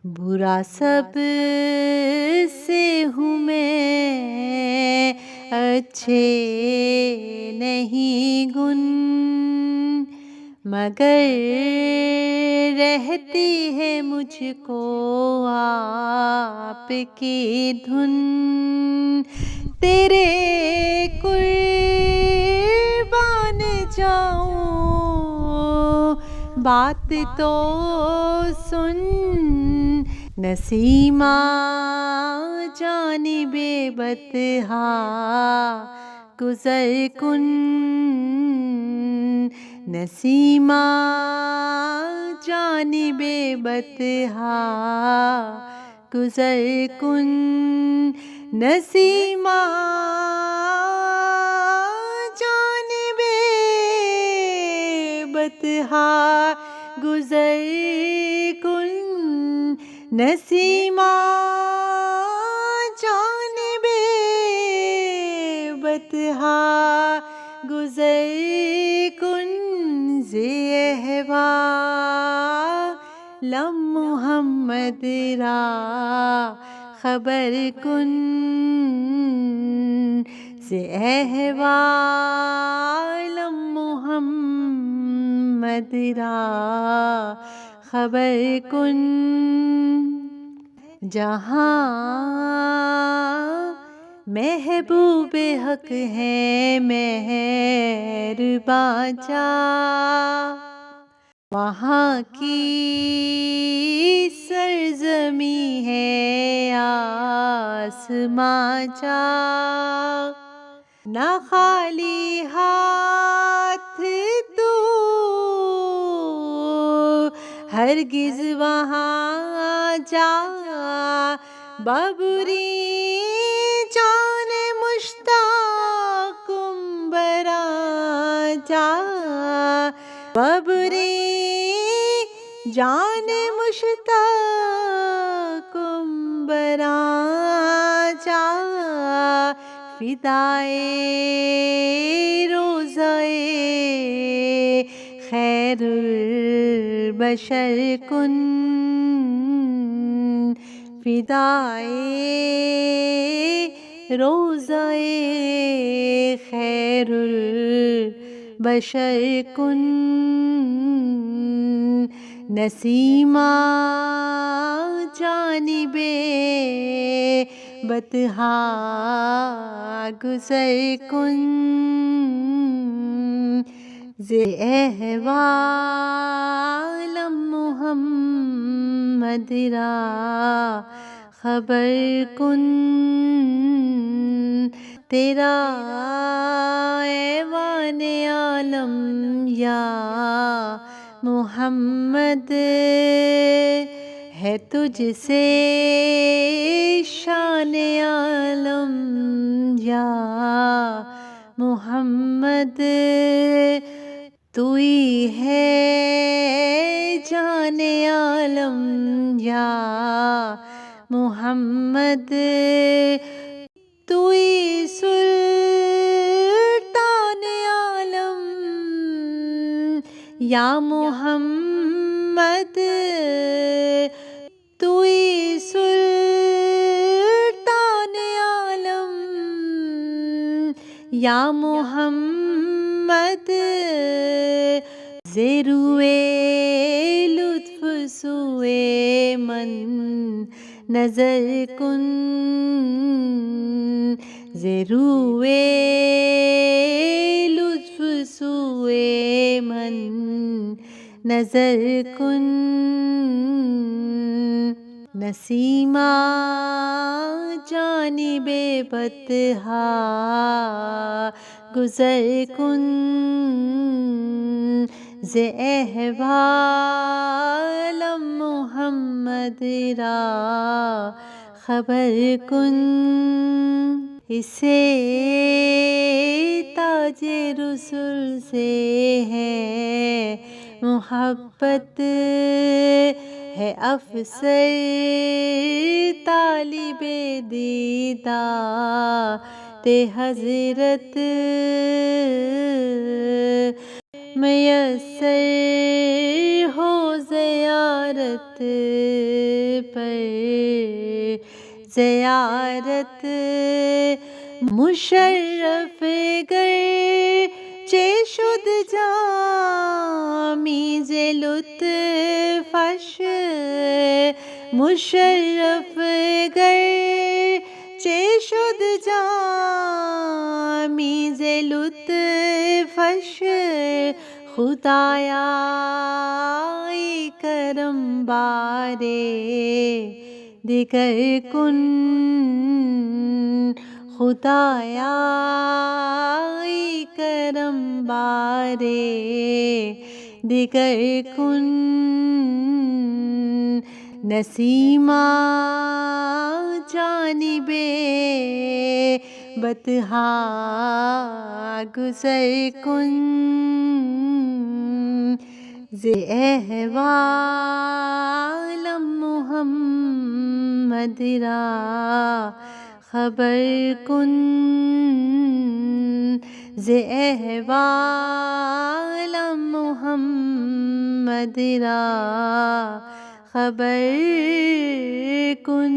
برا سب سے ہوں میں، اچھے نہیں گن، مگر رہتی ہے مجھ کو آپ کی دھن، تیرے قربان جاؤں، بات تو سن نسیمہ جانب بطحا گزر کن، نسیمہ جانب بطحا گزر کن، نسیمہ جانب بطحا گزر کن، نسیمہ جانب بطحا گزر کن، احوالم محمد را خبر کن، احوالم محمد را خبر کن، جہاں محبوب حق ہے مہرباں جا، وہاں کی سرزمی ہے آسماں جا، نہ خالی ہاتھ تو ہرگز وہاں جا، ببری جان مشتاقم براں جا، ببری جان مشتاقم براں جا، فدائے روضۂ خیر البشر کن، فدائے روضۂ خیر البشر کن، نسیمہ جانب بطحا گزر کن، احوالم محمد را خبر کن، تیرا ایوان عالم یا محمد ہے، تجھ سے شان عالم یا محمد، تو ہی ہے جان عالم یا محمد، تو ہی سلطان عالم یا محمد، تو ہی سلطان عالم یا محمد، زیروئے لطف سوئے من نظر کن، زیروئے لطف سوئے من نظر کن، نسیمہ جانب بطحا گزر کن، احوالم محمد را خبر کن، اسے تاج رسول سے ہے محبت، ہے افسر طالب دیدار حضرت، میسر ہو زیارت پر زیارت مشرف گر چے شد جامی ز لطفش مشرف گر چے شد جامی ز لطفش خدایا ای کرم بارے دیگر کن خدایا ای کرم بارے دیگر کن نسیمہ جانب بطحا گذر کن ز احوالم محمد را خبر کن ز احوالم محمد را خبر کن